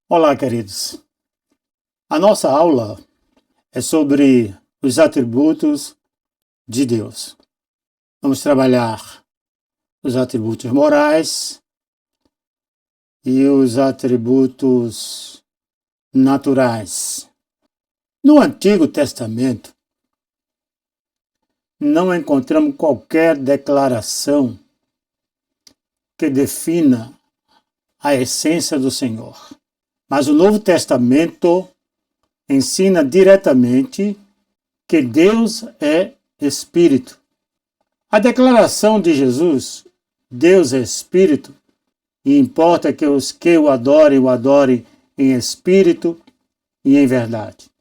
Olá, queridos. A nossa aula é sobre os atributos de Deus. Vamos trabalhar os atributos morais e os atributos naturais. No Antigo Testamento, não encontramos qualquer declaração que defina a essência do Senhor. Mas o Novo Testamento ensina diretamente que Deus é Espírito. A declaração de Jesus, Deus é Espírito, e importa que os que o adorem em espírito e em verdade.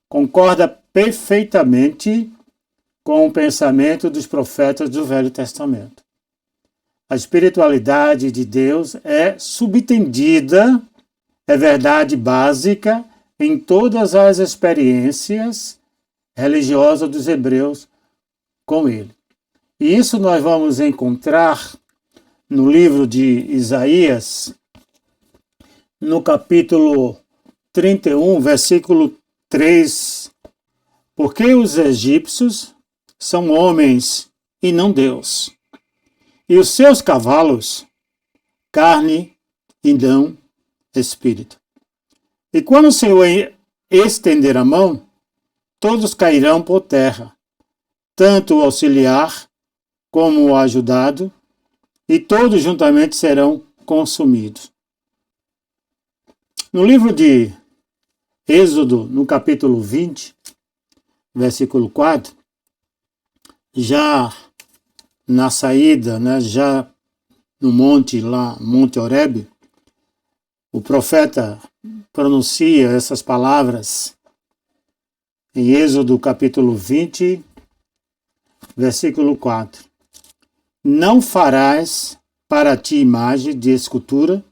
Concorda perfeitamente com o pensamento dos profetas do Velho Testamento. A espiritualidade de Deus é subentendida, é verdade básica em todas as experiências religiosas dos hebreus com ele. E isso nós vamos encontrar no livro de Isaías, no capítulo 31, versículo 3. Porque os egípcios são homens e não Deus, e os seus cavalos, carne e não espírito. E quando o Senhor estender a mão, todos cairão por terra, tanto o auxiliar como o ajudado, e todos juntamente serão consumidos. No livro de Êxodo, no capítulo 20, versículo 4, já na saída, já no monte lá, Monte Horebe, o profeta pronuncia essas palavras em Êxodo capítulo 20, versículo 4. Não farás para ti imagem de escultura,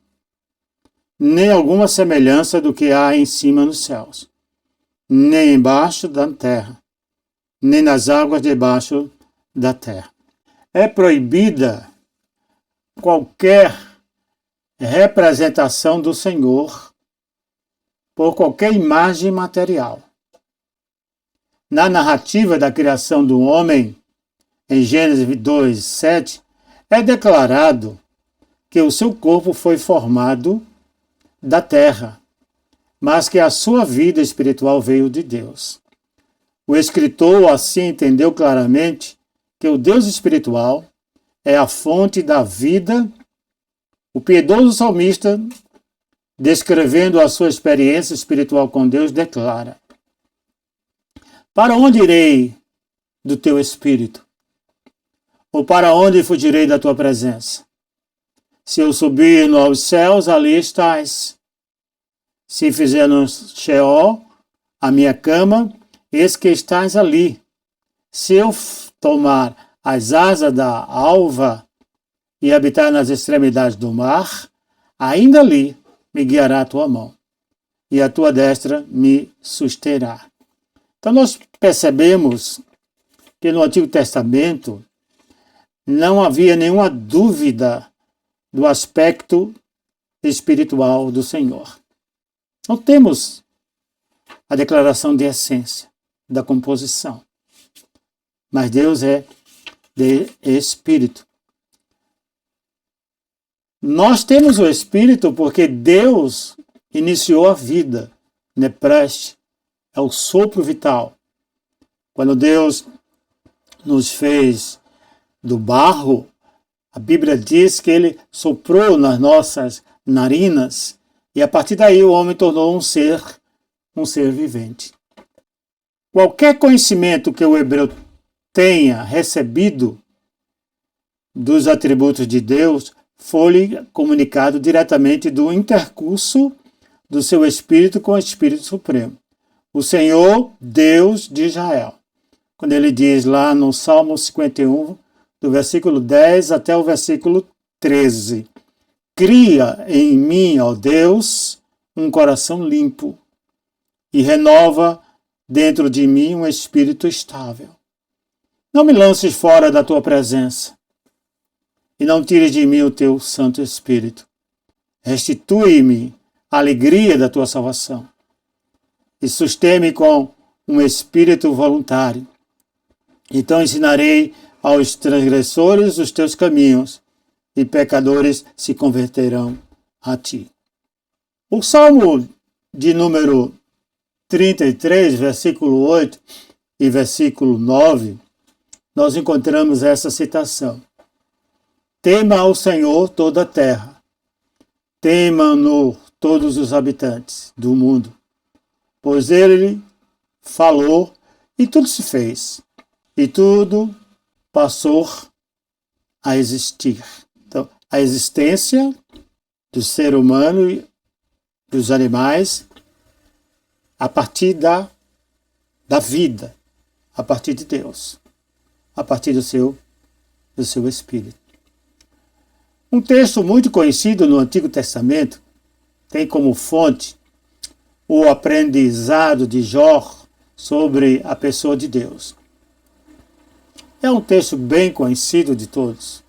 nem alguma semelhança do que há em cima nos céus, nem embaixo da terra, nem nas águas debaixo da terra. É proibida qualquer representação do Senhor por qualquer imagem material. Na narrativa da criação do homem, em Gênesis 2, 7, é declarado que o seu corpo foi formado da terra, mas que a sua vida espiritual veio de Deus. O escritor assim entendeu claramente que o Deus espiritual é a fonte da vida. O piedoso salmista, descrevendo a sua experiência espiritual com Deus, declara: para onde irei do teu espírito? Ou para onde fugirei da tua presença? Se eu subir aos céus, ali estás. Se fizer no Sheol a minha cama, eis que estás ali. Se eu tomar as asas da alva e habitar nas extremidades do mar, ainda ali me guiará a tua mão, e a tua destra me susterá. Então nós percebemos que no Antigo Testamento não havia nenhuma dúvida do aspecto espiritual do Senhor. Não temos a declaração de essência, da composição, mas Deus é de Espírito. Nós temos o Espírito porque Deus iniciou a vida. Nepreste é o sopro vital. Quando Deus nos fez do barro, a Bíblia diz que Ele soprou nas nossas narinas e a partir daí o homem tornou um ser vivente. Qualquer conhecimento que o hebreu tenha recebido dos atributos de Deus foi-lhe comunicado diretamente do intercurso do seu Espírito com o Espírito Supremo. O Senhor, Deus de Israel. Quando ele diz lá no Salmo 51, do versículo 10 até o versículo 13. Cria em mim, ó Deus, um coração limpo e renova dentro de mim um espírito estável. Não me lances fora da tua presença e não tires de mim o teu Santo Espírito. Restitui-me a alegria da tua salvação. E sustém-me com um espírito voluntário. Então ensinarei aos transgressores os teus caminhos, e pecadores se converterão a ti. O Salmo de número 33, versículo 8 e versículo 9, nós encontramos essa citação. Tema ao Senhor toda a terra, temam-no todos os habitantes do mundo, pois ele falou e tudo se fez, e tudo passou a existir. Então, a existência do ser humano e dos animais a partir da vida, a partir de Deus, a partir do seu Espírito. Um texto muito conhecido no Antigo Testamento tem como fonte o aprendizado de Jó sobre a pessoa de Deus. É um texto bem conhecido de todos.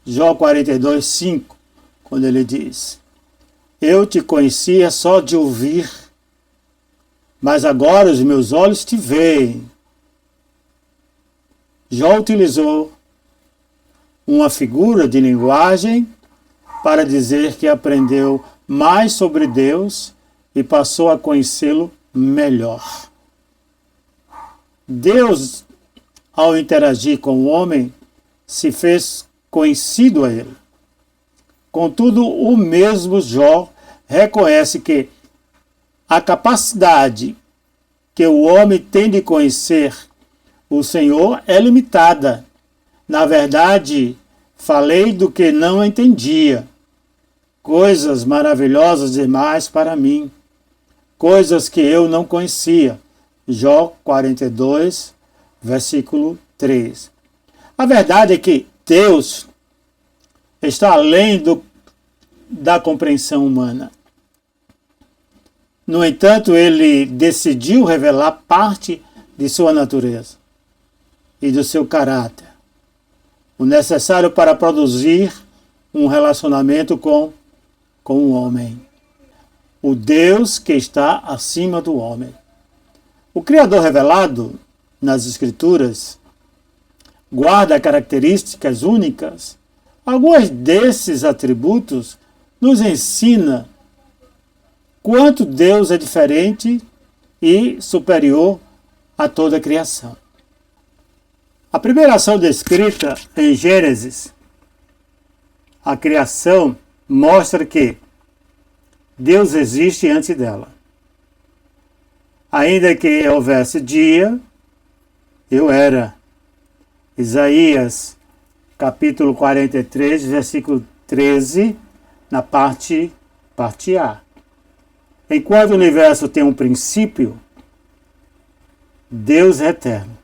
Jó 42, 5, quando ele diz: Eu te conhecia só de ouvir, mas agora os meus olhos te veem. Jó utilizou uma figura de linguagem para dizer que aprendeu mais sobre Deus e passou a conhecê-lo melhor. Deus, ao interagir com o homem, se fez conhecido a ele. Contudo, o mesmo Jó reconhece que a capacidade que o homem tem de conhecer o Senhor é limitada. Na verdade, falei do que não entendia. Coisas maravilhosas demais para mim. Coisas que eu não conhecia. Jó 42, versículo 3. A verdade é que Deus está além da compreensão humana. No entanto, ele decidiu revelar parte de sua natureza e do seu caráter, o necessário para produzir um relacionamento com o homem, o Deus que está acima do homem. O Criador revelado nas Escrituras guarda características únicas. Alguns desses atributos nos ensina quanto Deus é diferente e superior a toda a criação. A primeira ação descrita em Gênesis, a criação, mostra que Deus existe antes dela. Ainda que houvesse dia, eu era. Isaías, capítulo 43, versículo 13, na parte A. Enquanto o universo tem um princípio, Deus é eterno.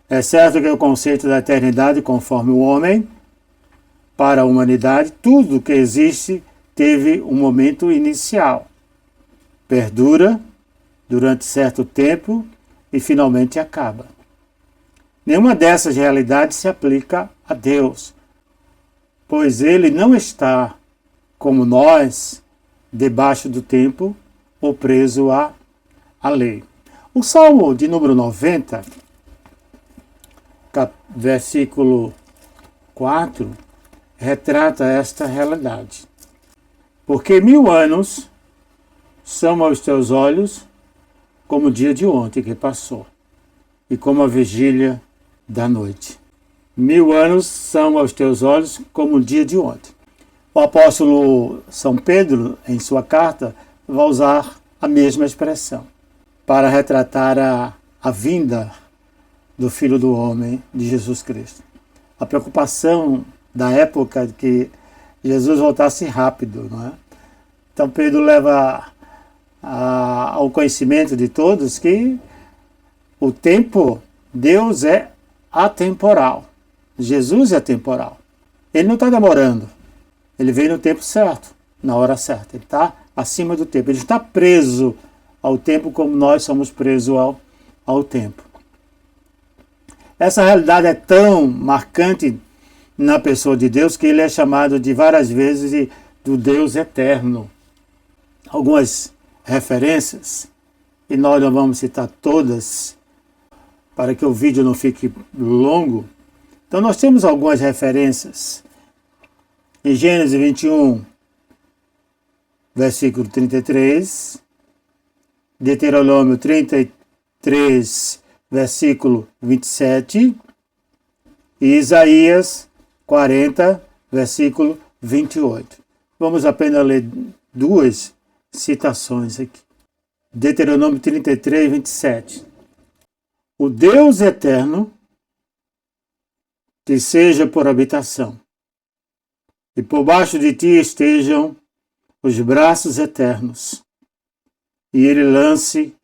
É certo que o conceito da eternidade, conforme o homem, para a humanidade, tudo que existe teve um momento inicial, perdura durante certo tempo e finalmente acaba. Nenhuma dessas realidades se aplica a Deus, pois ele não está, como nós, debaixo do tempo ou preso à lei. O Salmo de número 90, versículo 4, retrata esta realidade. Porque 1000 anos são aos teus olhos como o dia de ontem que passou, e como a vigília da noite. 1000 anos são aos teus olhos como o dia de ontem. O apóstolo São Pedro, em sua carta, vai usar a mesma expressão para retratar a vinda do Filho do Homem, de Jesus Cristo. A preocupação da época de que Jesus voltasse rápido, não é? Então Pedro leva ao conhecimento de todos que o tempo, Deus é atemporal. Jesus é atemporal. Ele não está demorando. Ele veio no tempo certo, na hora certa. Ele está acima do tempo. Ele está preso ao tempo como nós somos presos ao tempo. Essa realidade é tão marcante na pessoa de Deus que ele é chamado de várias vezes de do Deus eterno. Algumas referências, e nós não vamos citar todas, para que o vídeo não fique longo. Então nós temos algumas referências. Em Gênesis 21, versículo 33, Deuteronômio 33, versículo 27, e Isaías 40, versículo 28. Vamos apenas ler duas citações aqui. Deuteronômio 33, 27. O Deus eterno te seja por habitação, e por baixo de ti estejam os braços eternos, e ele lance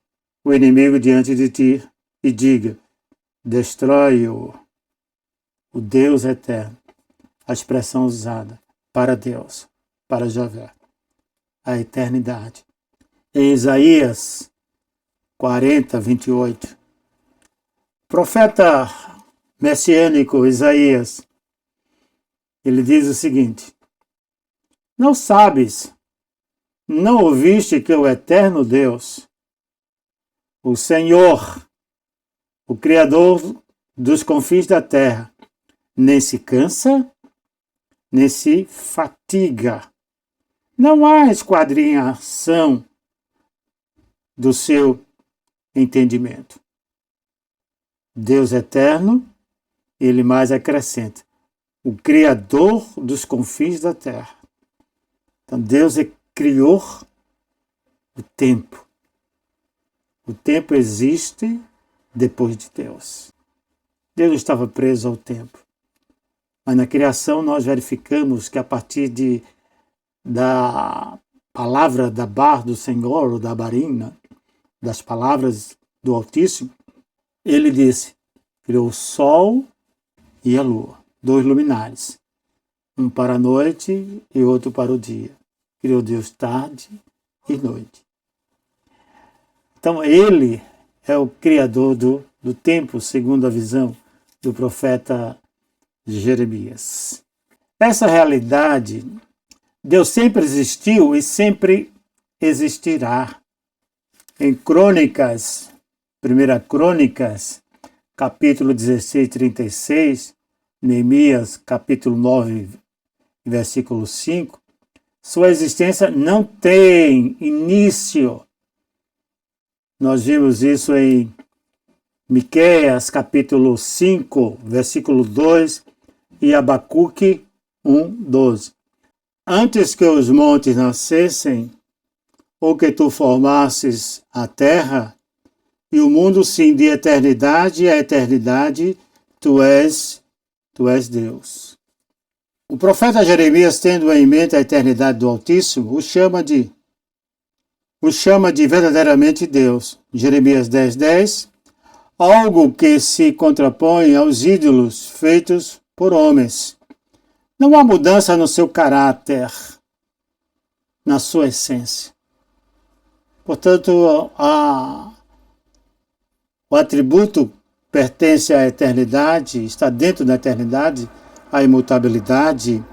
o inimigo diante de ti e diga: destrói-o. O Deus eterno, a expressão usada para Deus, para Javé, a eternidade. Em Isaías 40, 28, profeta messiânico Isaías, ele diz o seguinte: não sabes, não ouviste que o eterno Deus, o Senhor, o Criador dos confins da terra, nem se cansa, nem se fatiga. Não há esquadrinhação do seu entendimento. Deus eterno, ele mais acrescenta: o Criador dos confins da terra. Então Deus criou o tempo. O tempo existe depois de Deus. Deus estava preso ao tempo. Mas na criação nós verificamos que a partir da palavra da bar do Senhor, ou da barina, das palavras do Altíssimo, ele disse: criou o sol e a lua, dois luminares, um para a noite e outro para o dia. Criou Deus tarde e noite. Então ele é o criador do tempo, segundo a visão do profeta Jeremias. Essa realidade, Deus sempre existiu e sempre existirá. Em Crônicas, 1 Crônicas, capítulo 16, 36, Neemias, capítulo 9, versículo 5, sua existência não tem início. Nós vimos isso em Miqueias, capítulo 5, versículo 2, e Abacuque 1, 12. Antes que os montes nascessem, ou que tu formasses a terra, e o mundo sim de eternidade a eternidade, tu és Deus. O profeta Jeremias, tendo em mente a eternidade do Altíssimo, o chama de verdadeiramente Deus. Jeremias 10, 10, algo que se contrapõe aos ídolos feitos por homens. Não há mudança no seu caráter, na sua essência. Portanto, o atributo pertence à eternidade, está dentro da eternidade, a imutabilidade.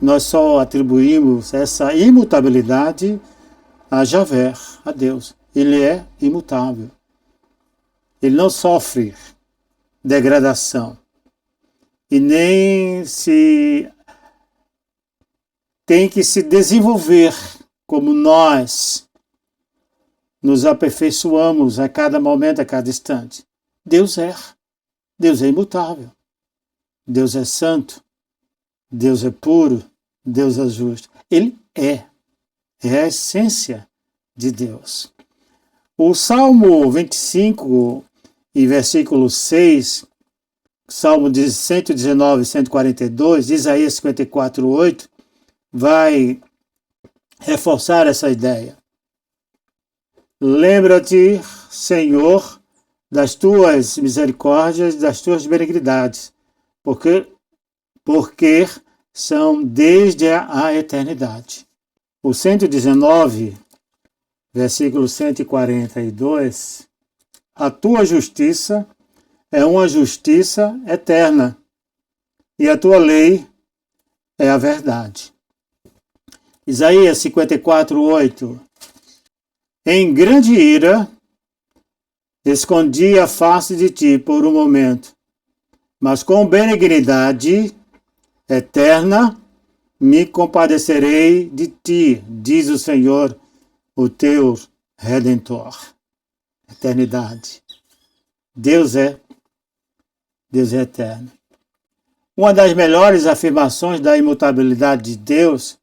Nós só atribuímos essa imutabilidade a Javé, a Deus. Ele é imutável. Ele não sofre degradação. E nem se tem que se desenvolver como nós nos aperfeiçoamos a cada momento, a cada instante. Deus é imutável. Deus é santo. Deus é puro. Deus é justo. Ele é a essência de Deus. O Salmo 25 e versículo 6, Salmo de 119 e 142, Isaías 54, 8, vai reforçar essa ideia. Lembra-te, Senhor, das tuas misericórdias, das tuas benignidades, porque são desde a eternidade. O 119, versículo 142, a tua justiça é uma justiça eterna, e a tua lei é a verdade. Isaías 54:8. Em grande ira, escondi a face de ti por um momento, mas com benignidade eterna me compadecerei de ti, diz o Senhor, o teu Redentor. Eternidade. Deus é eterno. Uma das melhores afirmações da imutabilidade de Deus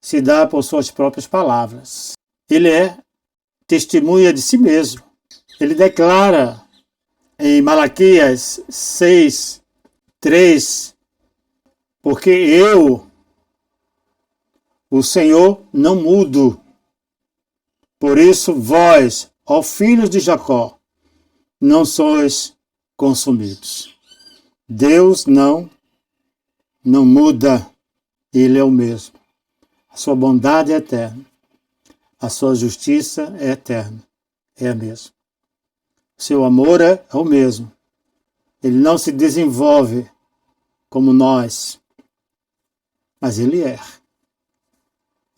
se dá por suas próprias palavras. Ele é testemunha de si mesmo. Ele declara em Malaquias 6:3, porque eu, o Senhor, não mudo. Por isso vós, ó filhos de Jacó, não sois consumidos. Deus não muda, Ele é o mesmo. A sua bondade é eterna. A sua justiça é eterna. É a mesma. O seu amor é o mesmo. Ele não se desenvolve como nós, mas Ele é.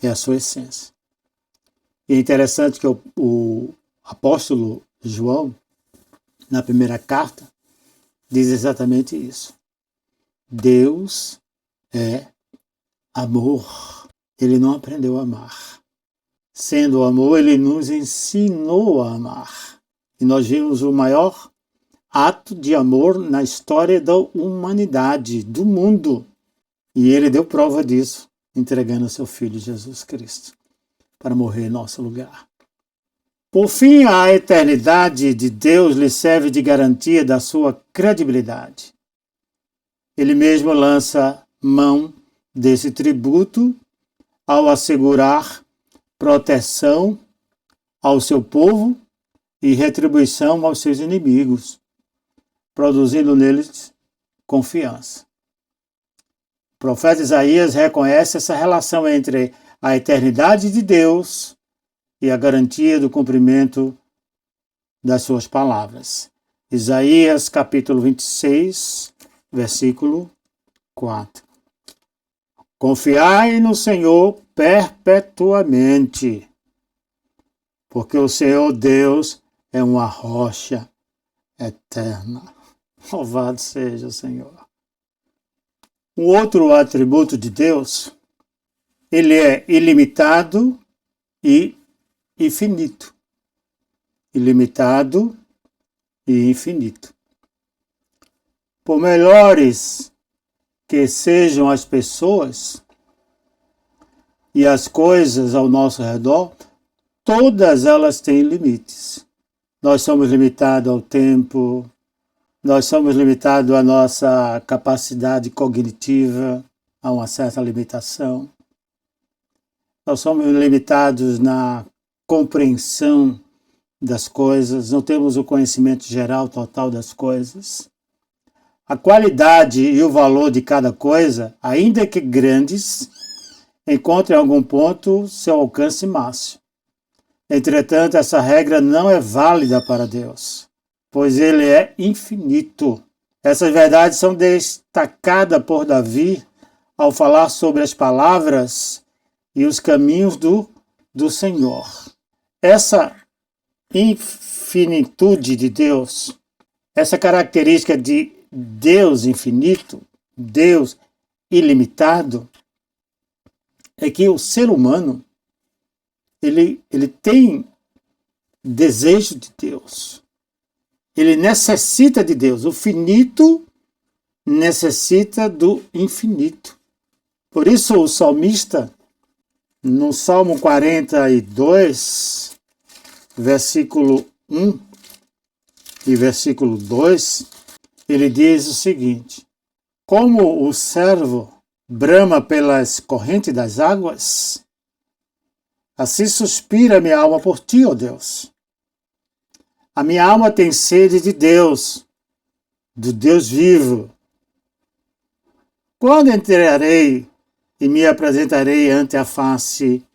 É a sua essência. E é interessante que o apóstolo João, na primeira carta, diz exatamente isso. Deus é amor. Ele não aprendeu a amar. Sendo o amor, ele nos ensinou a amar. E nós vimos o maior ato de amor na história da humanidade, do mundo. E ele deu prova disso, entregando seu Filho Jesus Cristo para morrer em nosso lugar. Por fim, a eternidade de Deus lhe serve de garantia da sua credibilidade. Ele mesmo lança mão desse tributo ao assegurar proteção ao seu povo e retribuição aos seus inimigos, produzindo neles confiança. O profeta Isaías reconhece essa relação entre a eternidade de Deus e a garantia do cumprimento das suas palavras. Isaías capítulo 26, versículo 4. Confiai no Senhor perpetuamente, porque o Senhor Deus é uma rocha eterna. Louvado seja o Senhor. Um outro atributo de Deus, ele é ilimitado e infinito. Ilimitado e infinito. Por melhores que sejam as pessoas e as coisas ao nosso redor, todas elas têm limites. Nós somos limitados ao tempo, nós somos limitados à nossa capacidade cognitiva, a uma certa limitação. Nós somos limitados na compreensão das coisas, não temos o conhecimento geral total das coisas. A qualidade e o valor de cada coisa, ainda que grandes, encontram em algum ponto seu alcance máximo. Entretanto, essa regra não é válida para Deus, pois Ele é infinito. Essas verdades são destacadas por Davi ao falar sobre as palavras e os caminhos do Senhor. Essa infinitude de Deus, essa característica de Deus infinito, Deus ilimitado, é que o ser humano ele tem desejo de Deus. Ele necessita de Deus. O finito necessita do infinito. Por isso o salmista, no Salmo 42, versículo 1 e versículo 2, ele diz o seguinte: como o servo brama pelas correntes das águas, assim suspira minha alma por ti, ó Deus. A minha alma tem sede de Deus, do Deus vivo. Quando entrarei e me apresentarei ante a face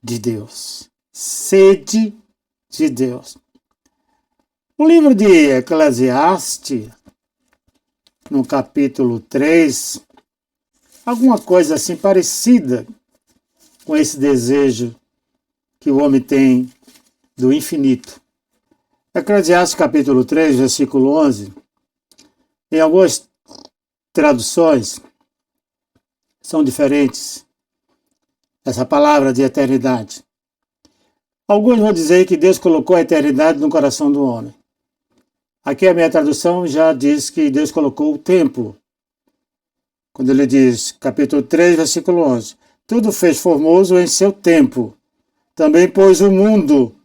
de Deus? Sede de Deus. O livro de Eclesiastes, no capítulo 3, alguma coisa assim parecida com esse desejo que o homem tem do infinito. Eclesiastes capítulo 3, versículo 11, em algumas traduções são diferentes essa palavra de eternidade. Alguns vão dizer que Deus colocou a eternidade no coração do homem. Aqui a minha tradução já diz que Deus colocou o tempo. Quando ele diz, capítulo 3, versículo 11, tudo fez formoso em seu tempo. Também pôs o mundo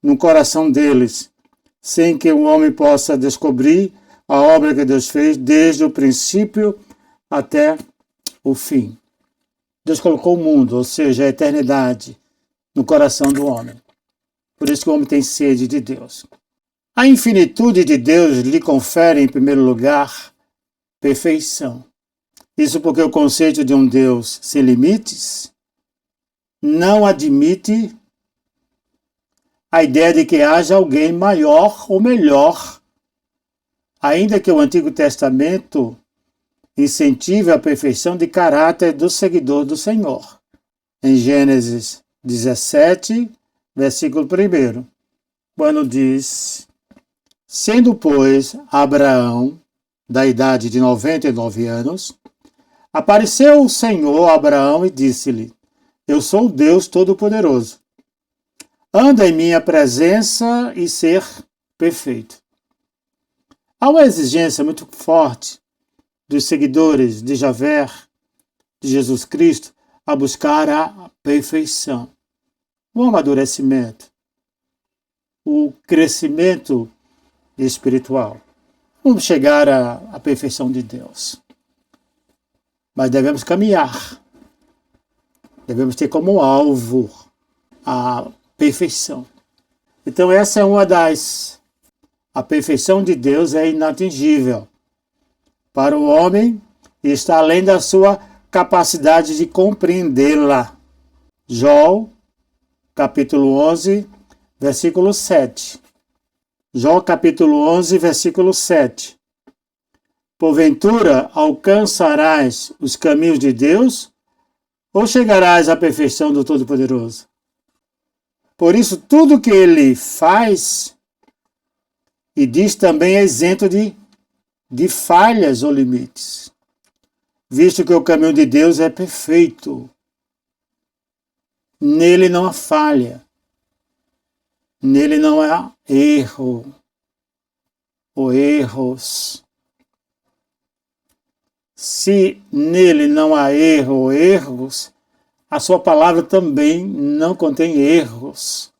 no coração deles, sem que o homem possa descobrir a obra que Deus fez desde o princípio até o fim. Deus colocou o mundo, ou seja, a eternidade, no coração do homem. Por isso que o homem tem sede de Deus. A infinitude de Deus lhe confere, em primeiro lugar, perfeição. Isso porque o conceito de um Deus sem limites não admite a ideia de que haja alguém maior ou melhor, ainda que o Antigo Testamento incentive a perfeição de caráter do seguidor do Senhor. Em Gênesis 17, versículo 1, quando diz, sendo, pois, Abraão, da idade de 99 anos, apareceu o Senhor a Abraão e disse-lhe, eu sou o Deus Todo-Poderoso. Anda em minha presença e ser perfeito. Há uma exigência muito forte dos seguidores de Javé, de Jesus Cristo, a buscar a perfeição, o amadurecimento, o crescimento espiritual. Vamos chegar à perfeição de Deus. Mas devemos caminhar. Devemos ter como alvo a perfeição. Então essa é uma das... A perfeição de Deus é inatingível para o homem e está além da sua capacidade de compreendê-la. Jó, capítulo 11, versículo 7. Jó, capítulo 11, versículo 7. Porventura alcançarás os caminhos de Deus ou chegarás à perfeição do Todo-Poderoso? Por isso, tudo que ele faz e diz também é isento de falhas ou limites, visto que o caminho de Deus é perfeito. Nele não há falha, nele não há erro ou erros. Se nele não há erro ou erros, a sua palavra também não contém erros.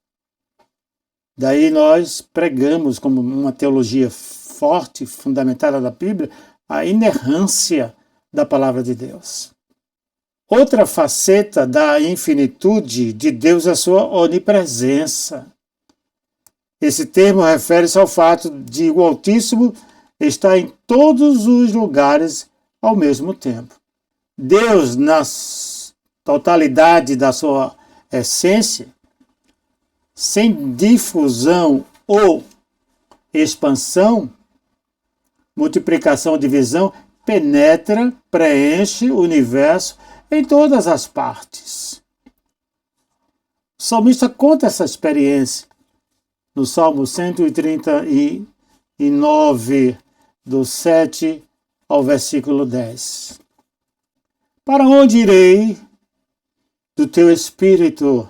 Daí nós pregamos, como uma teologia forte, fundamentada da Bíblia, a inerrância da palavra de Deus. Outra faceta da infinitude de Deus é a sua onipresença. Esse termo refere-se ao fato de o Altíssimo estar em todos os lugares ao mesmo tempo. Deus, na totalidade da sua essência, sem difusão ou expansão, multiplicação ou divisão, penetra, preenche o universo em todas as partes. O salmista conta essa experiência no Salmo 139, do 7 ao versículo 10. Para onde irei do teu espírito?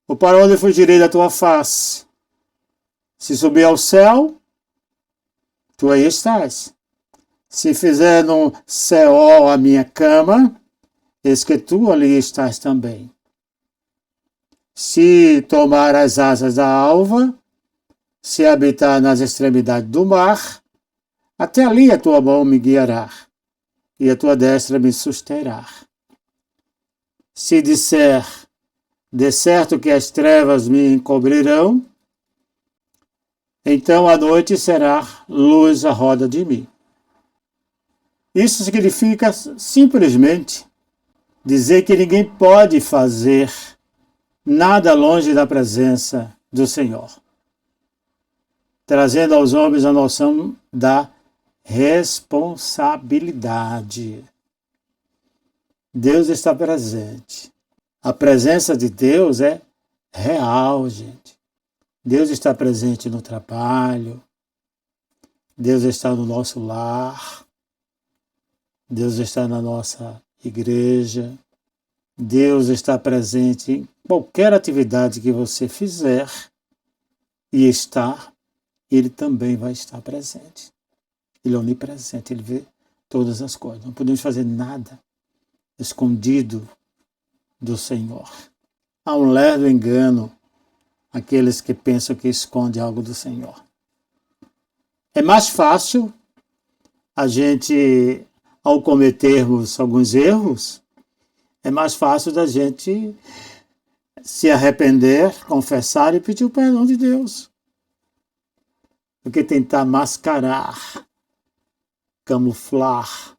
Ou para onde fugirei da tua face? Se subir ao céu, tu aí estás. Se fizer no Seol a minha cama, eis que tu ali estás também. Se tomar as asas da alva, se habitar nas extremidades do mar, até ali a tua mão me guiará, e a tua destra me susterá. Se disser, de certo que as trevas me encobrirão, então a noite será luz à roda de mim. Isso significa simplesmente dizer que ninguém pode fazer nada longe da presença do Senhor, trazendo aos homens a noção da responsabilidade. Deus está presente. A presença de Deus é real, gente. Deus está presente no trabalho, Deus está no nosso lar, Deus está na nossa igreja, Deus está presente em qualquer atividade que você fizer e Ele também vai estar presente. Ele é onipresente, Ele vê todas as coisas. Não podemos fazer nada escondido do Senhor. Há um lerdo engano aqueles que pensam que esconde algo do Senhor. É mais fácil a gente, ao cometermos alguns erros, é mais fácil da gente se arrepender, confessar e pedir o perdão de Deus, do que tentar mascarar, camuflar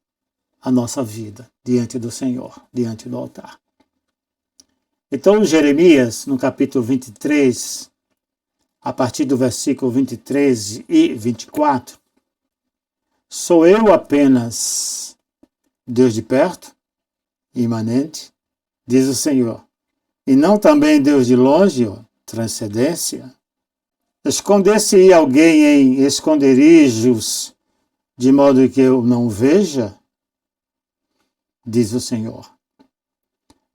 a nossa vida diante do Senhor, diante do altar. Então, Jeremias, no capítulo 23, a partir do versículo 23 e 24, sou eu apenas Deus de perto, imanente, diz o Senhor, e não também Deus de longe, transcendência? Esconder-se alguém em esconderijos, de modo que eu não veja? Diz o Senhor.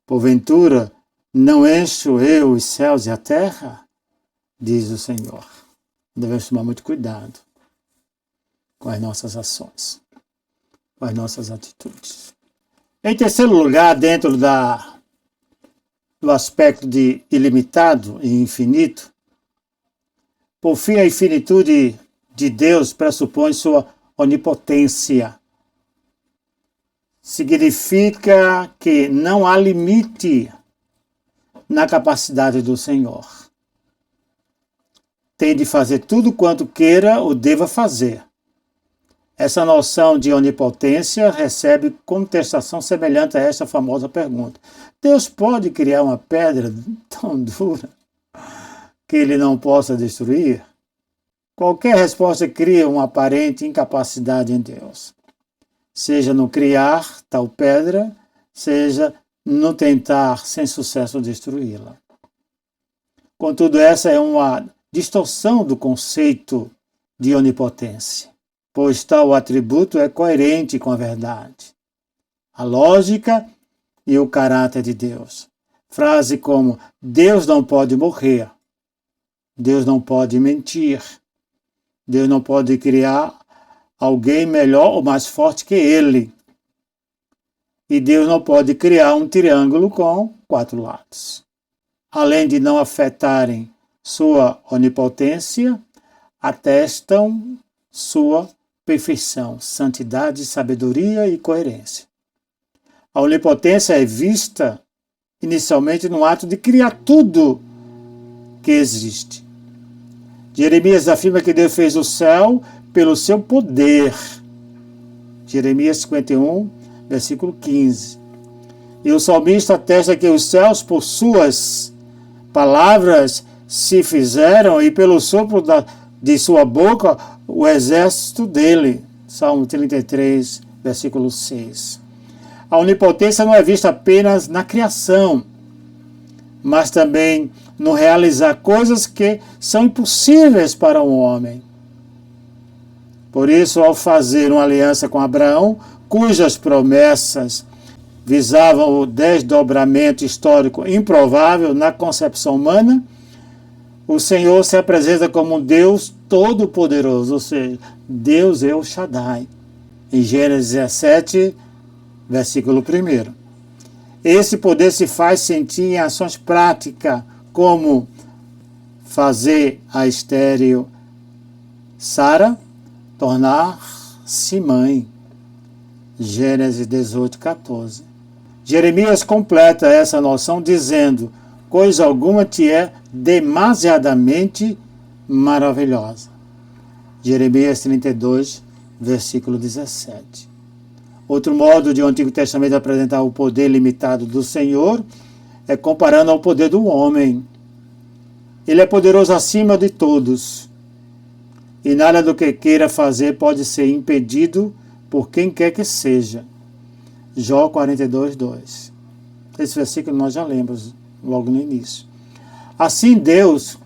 Porventura, não encho eu os céus e a terra? Diz o Senhor. Devemos tomar muito cuidado com as nossas ações, com as nossas atitudes. Em terceiro lugar, dentro do aspecto de ilimitado e infinito, por fim, a infinitude de Deus pressupõe sua onipotência. Significa que não há limite na capacidade do Senhor. Tem de fazer tudo quanto queira ou deva fazer. Essa noção de onipotência recebe contestação semelhante a esta famosa pergunta. Deus pode criar uma pedra tão dura que ele não possa destruir? Qualquer resposta cria uma aparente incapacidade em Deus. Seja no criar tal pedra, seja no tentar sem sucesso destruí-la. Contudo, essa é uma distorção do conceito de onipotência, pois tal atributo é coerente com a verdade, a lógica e o caráter de Deus. Frase como: Deus não pode morrer, Deus não pode mentir, Deus não pode criar alguém melhor ou mais forte que Ele, e Deus não pode criar um triângulo com 4 lados. Além de não afetarem sua onipotência, atestam sua perfeição, santidade, sabedoria e coerência. A onipotência é vista inicialmente no ato de criar tudo que existe. Jeremias afirma que Deus fez o céu pelo seu poder. Jeremias 51, versículo 15. E o salmista atesta que os céus, por suas palavras, se fizeram, e pelo sopro de sua boca, o exército dele. Salmo 33, versículo 6. A onipotência não é vista apenas na criação, mas também no realizar coisas que são impossíveis para um homem. Por isso, ao fazer uma aliança com Abraão, cujas promessas visavam o desdobramento histórico improvável na concepção humana, o Senhor se apresenta como um Deus todo-poderoso, ou seja, Deus El Shaddai. Em Gênesis 17, versículo 1. Esse poder se faz sentir em ações práticas, como fazer a estéril Sara tornar-se mãe. Gênesis 18, 14. Jeremias completa essa noção dizendo: coisa alguma te é demasiadamente maravilhosa. Jeremias 32, versículo 17. Outro modo de o Antigo Testamento apresentar o poder limitado do Senhor é comparando ao poder do homem. Ele é poderoso acima de todos, e nada do que queira fazer pode ser impedido por quem quer que seja. Jó 42, 2. Esse versículo nós já lemos logo no início. Assim Deus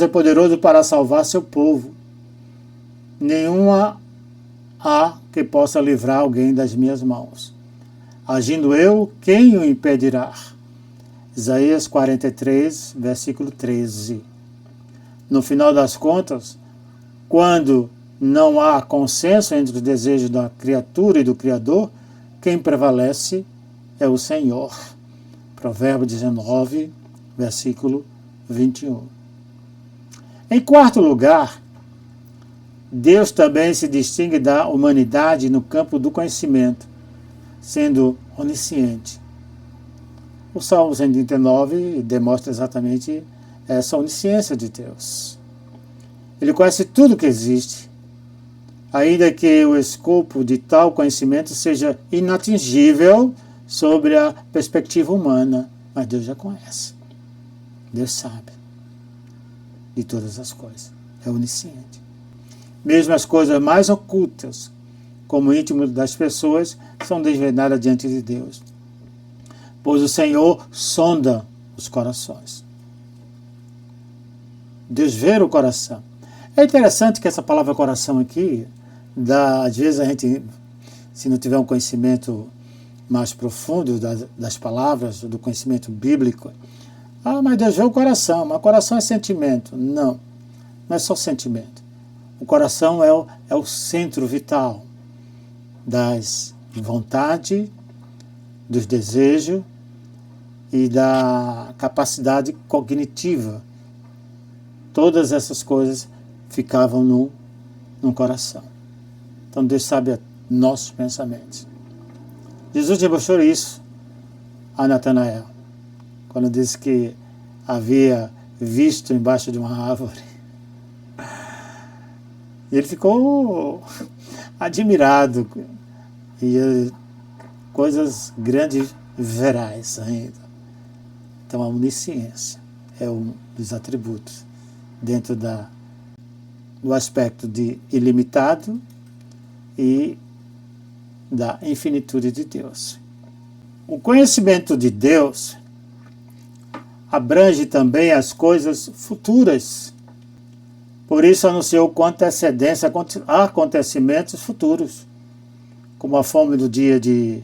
é poderoso para salvar seu povo. Nenhuma há que possa livrar alguém das minhas mãos. Agindo eu, quem o impedirá? Isaías 43, versículo 13. No final das contas, quando não há consenso entre os desejos da criatura e do Criador, quem prevalece é o Senhor. Provérbio 19, versículo 21. Em quarto lugar, Deus também se distingue da humanidade no campo do conhecimento, sendo onisciente. O Salmo 139 demonstra exatamente essa onisciência de Deus. Ele conhece tudo que existe, ainda que o escopo de tal conhecimento seja inatingível sobre a perspectiva humana, mas Deus já conhece. Deus sabe de todas as coisas. É onisciente. Mesmo as coisas mais ocultas, como o íntimo das pessoas, são desvendadas diante de Deus. Pois o Senhor sonda os corações. Deus vê o coração. É interessante que essa palavra coração aqui, às vezes a gente, se não tiver um conhecimento mais profundo das palavras, do conhecimento bíblico, mas Deus vê o coração, mas o coração é sentimento. Não é só sentimento. O coração é o centro vital das vontades, dos desejos e da capacidade cognitiva. Todas essas coisas ficavam no coração. Então Deus sabe nossos pensamentos. Jesus demonstrou isso a Natanael, quando disse que havia visto embaixo de uma árvore. E ele ficou admirado. E coisas grandes verás ainda. Então a onisciência é um dos atributos dentro do aspecto de ilimitado e da infinitude de Deus. O conhecimento de Deus abrange também as coisas futuras. Por isso anunciou com antecedência acontecimentos futuros, como a fome do dia de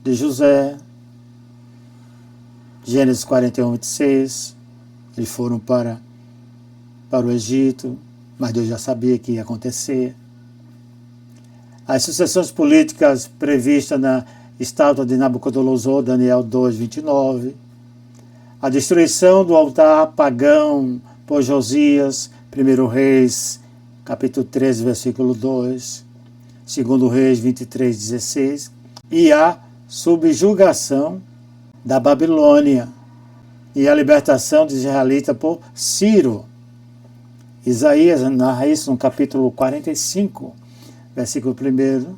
José, Gênesis 41, 26, eles foram para o Egito, mas Deus já sabia que ia acontecer. As sucessões políticas previstas na estátua de Nabucodonosor, Daniel 2, 29. A destruição do altar pagão por Josias, 1 Reis, capítulo 13, versículo 2. 2 Reis 23, 16. E a subjugação da Babilônia e a libertação dos israelitas por Ciro. Isaías narra isso no capítulo 45, versículo 1,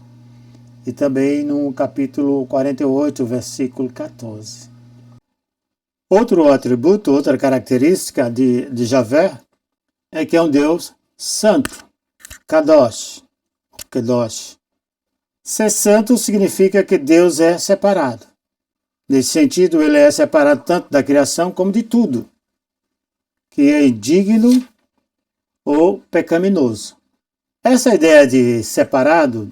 e também no capítulo 48, versículo 14. Outro atributo, outra característica de Javé é que é um Deus santo, Kadosh. Ser santo significa que Deus é separado. Nesse sentido, ele é separado tanto da criação como de tudo, que é indigno ou pecaminoso. Essa ideia de separado,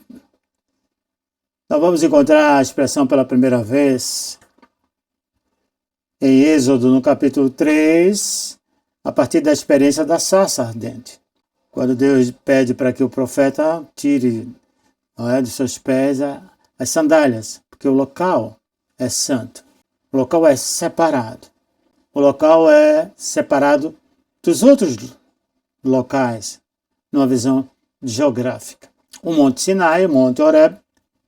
nós vamos encontrar a expressão pela primeira vez em Êxodo, no capítulo 3, a partir da experiência da sarça ardente. Quando Deus pede para que o profeta tire de seus pés as sandálias, porque o local é santo. O local é separado. O local é separado dos outros locais, numa visão geográfica. O Monte Sinai, o Monte Horeb,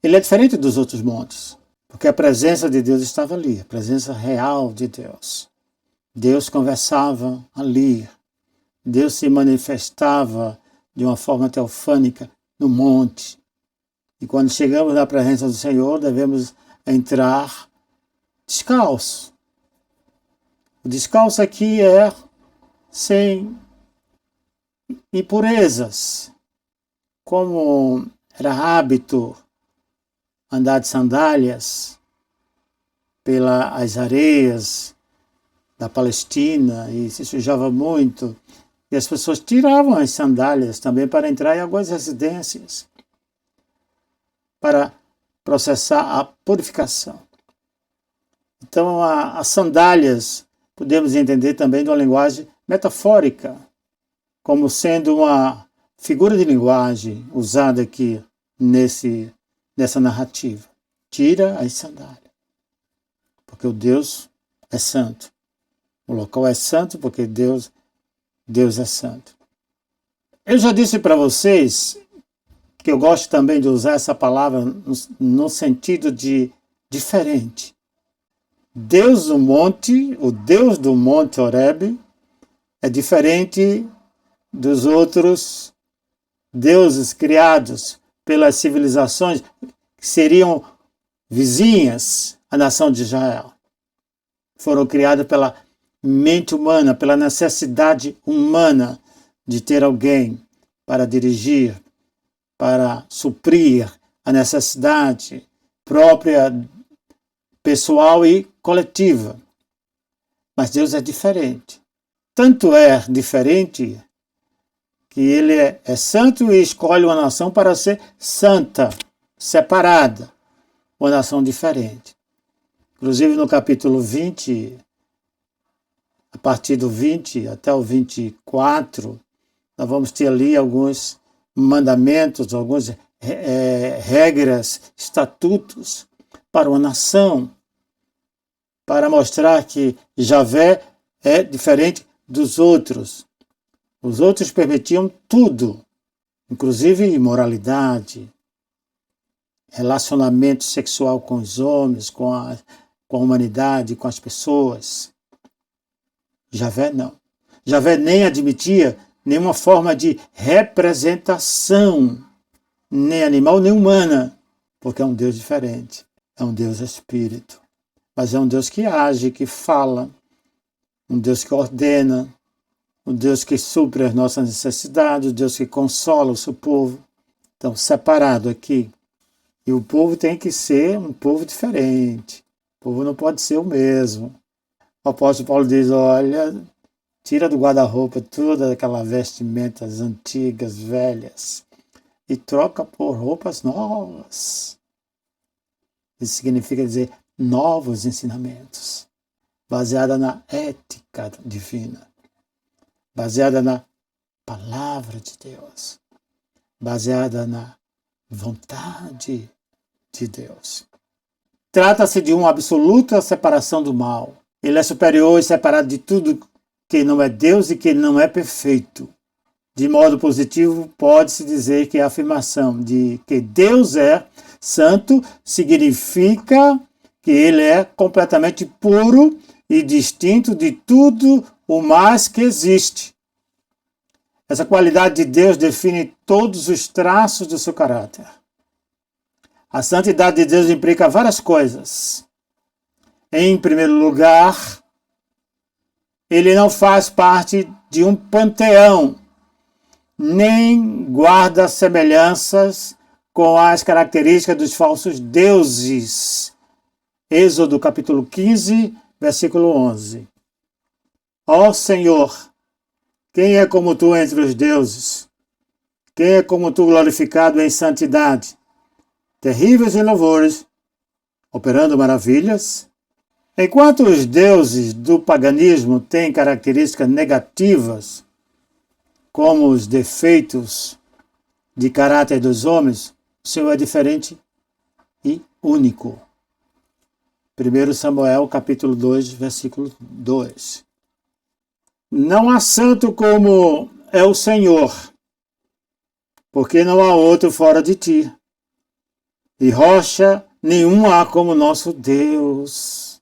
ele é diferente dos outros montes, porque a presença de Deus estava ali, a presença real de Deus. Deus conversava ali, Deus se manifestava de uma forma teofânica no monte. E quando chegamos na presença do Senhor, devemos entrar descalço. O descalço aqui é sem impurezas, como era hábito andar de sandálias pelas areias da Palestina e se sujava muito. E as pessoas tiravam as sandálias também para entrar em algumas residências, para processar a purificação. Então, as sandálias podemos entender também de uma linguagem metafórica, como sendo uma figura de linguagem usada aqui nessa narrativa. Tira as sandálias, porque o Deus é santo. O local é santo porque Deus é santo. Eu já disse para vocês que eu gosto também de usar essa palavra no sentido de diferente. Deus do monte, o Deus do Monte Horebe, é diferente dos outros deuses criados pelas civilizações que seriam vizinhas à nação de Israel. Foram criadas pela mente humana, pela necessidade humana de ter alguém para dirigir, para suprir a necessidade própria, pessoal e coletiva. Mas Deus é diferente. Tanto é diferente que ele é santo e escolhe uma nação para ser santa, separada, uma nação diferente. Inclusive no capítulo 20, a partir do 20 até o 24, nós vamos ter ali alguns mandamentos, algumas regras, estatutos para uma nação, para mostrar que Javé é diferente dos outros. Os outros permitiam tudo, inclusive imoralidade, relacionamento sexual com os homens, com a humanidade, com as pessoas. Javé não. Javé nem admitia nenhuma forma de representação, nem animal, nem humana, porque é um Deus diferente. É um Deus espírito. Mas é um Deus que age, que fala, um Deus que ordena, um Deus que supre as nossas necessidades, um Deus que consola o seu povo. Então, separado aqui. E o povo tem que ser um povo diferente. O povo não pode ser o mesmo. O apóstolo Paulo diz, olha, tira do guarda-roupa todas aquelas vestimentas antigas, velhas, e troca por roupas novas. Isso significa dizer novos ensinamentos, baseada na ética divina, baseada na palavra de Deus, baseada na vontade de Deus. Trata-se de uma absoluta separação do mal. Ele é superior e separado de tudo que não é Deus e que não é perfeito. De modo positivo, pode-se dizer que a afirmação de que Deus é santo significa que ele é completamente puro e distinto de tudo o mais que existe. Essa qualidade de Deus define todos os traços do seu caráter. A santidade de Deus implica várias coisas. Em primeiro lugar, ele não faz parte de um panteão, nem guarda semelhanças com as características dos falsos deuses. Êxodo capítulo 15, versículo 11. Ó Senhor, quem é como tu entre os deuses? Quem é como tu glorificado em santidade, terríveis em louvores, operando maravilhas? Enquanto os deuses do paganismo têm características negativas, como os defeitos de caráter dos homens, o Senhor é diferente e único. 1 Samuel, capítulo 2, versículo 2. Não há santo como é o Senhor, porque não há outro fora de ti. E rocha nenhuma há como nosso Deus.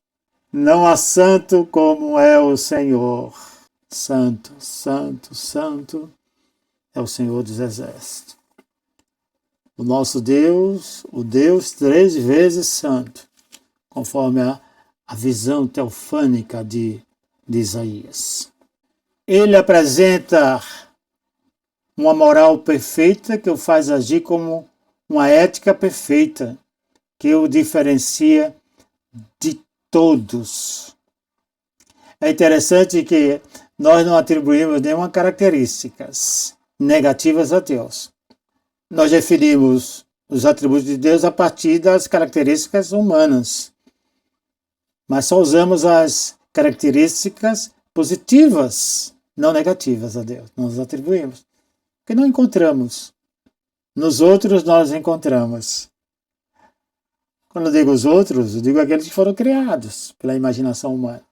Não há santo como é o Senhor. Santo, santo, santo é o Senhor dos Exércitos. O nosso Deus, o Deus 3 vezes santo, conforme a visão teofânica de Isaías. Ele apresenta uma moral perfeita que o faz agir como uma ética perfeita, que o diferencia de todos. É interessante que nós não atribuímos nenhuma características negativas a Deus. Nós definimos os atributos de Deus a partir das características humanas, mas só usamos as características positivas, não negativas a Deus. Nós os atribuímos, porque não encontramos. Nos outros nós encontramos. Quando eu digo os outros, eu digo aqueles que foram criados pela imaginação humana.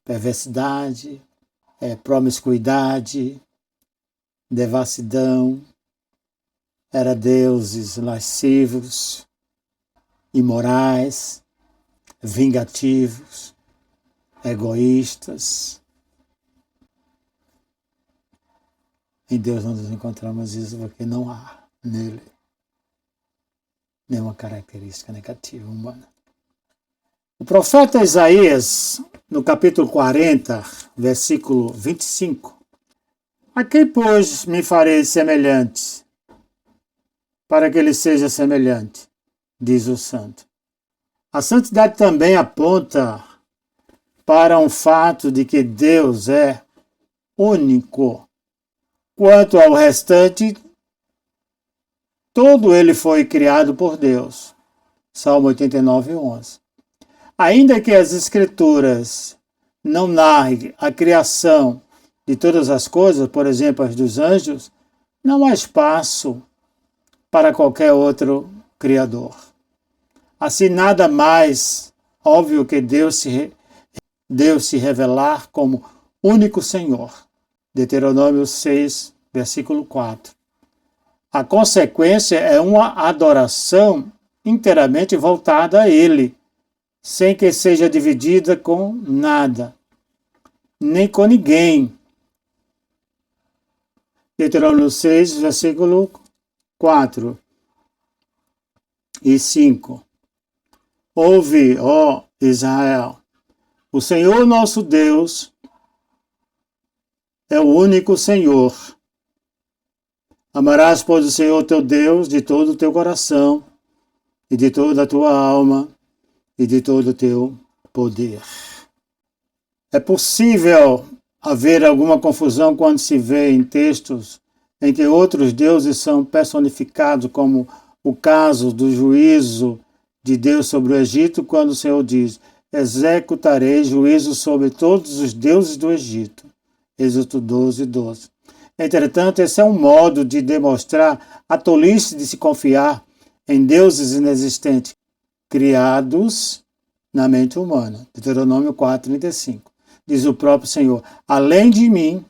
Perversidade, promiscuidade, devassidão, era deuses lascivos, imorais, vingativos, egoístas. Em Deus nós encontramos isso porque não há nele nenhuma característica negativa humana. O profeta Isaías, no capítulo 40, versículo 25, a quem, pois, me farei semelhante, para que ele seja semelhante, diz o santo. A santidade também aponta para um fato de que Deus é único. Quanto ao restante, todo ele foi criado por Deus. Salmo 89, 11. Ainda que as Escrituras não narrem a criação de todas as coisas, por exemplo, as dos anjos, não há espaço para qualquer outro Criador. Assim, nada mais óbvio que Deus se revelar como único Senhor. Deuteronômio 6, versículo 4. A consequência é uma adoração inteiramente voltada a Ele, sem que seja dividida com nada, nem com ninguém. Deuteronômio 6, versículo 4 e 5. Ouve, ó Israel, o Senhor nosso Deus é o único Senhor. Amarás, pois, o Senhor teu Deus de todo o teu coração, e de toda a tua alma, e de todo o teu poder. É possível haver alguma confusão quando se vê em textos em que outros deuses são personificados, como o caso do juízo de Deus sobre o Egito, quando o Senhor diz: executarei juízo sobre todos os deuses do Egito. Êxodo 12, 12. Entretanto, esse é um modo de demonstrar a tolice de se confiar em deuses inexistentes, criados na mente humana. Deuteronômio 4, 35. Diz o próprio Senhor: além de mim,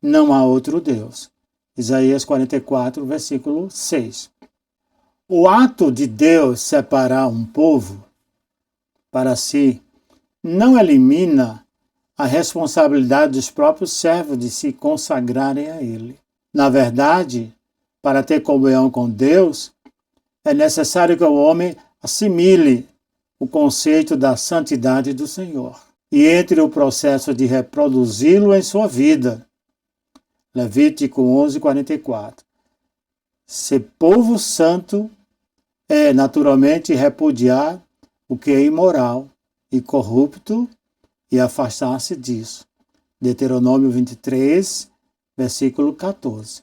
não há outro Deus. Isaías 44, versículo 6. O ato de Deus separar um povo para si não elimina a responsabilidade dos próprios servos de se consagrarem a Ele. Na verdade, para ter comunhão com Deus, é necessário que o homem assimile o conceito da santidade do Senhor e entre o processo de reproduzi-lo em sua vida. Levítico 11, 44. Ser povo santo é, naturalmente, repudiar o que é imoral e corrupto e afastar-se disso. Deuteronômio 23, versículo 14.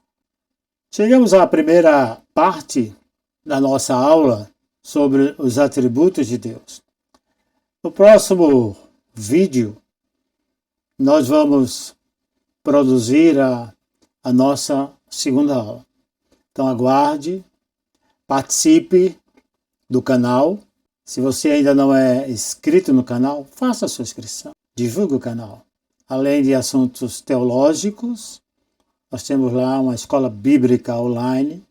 Chegamos à primeira parte da nossa aula sobre os atributos de Deus. No próximo vídeo, nós vamos produzir a nossa segunda aula. Então aguarde, participe do canal. Se você ainda não é inscrito no canal, faça a sua inscrição. Divulgue o canal. Além de assuntos teológicos, nós temos lá uma escola bíblica online,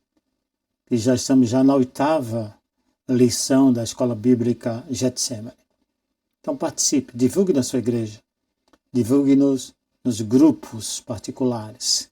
e já estamos na 8ª lição da escola bíblica Getsemane. Então participe, divulgue na sua igreja, divulgue nos grupos particulares.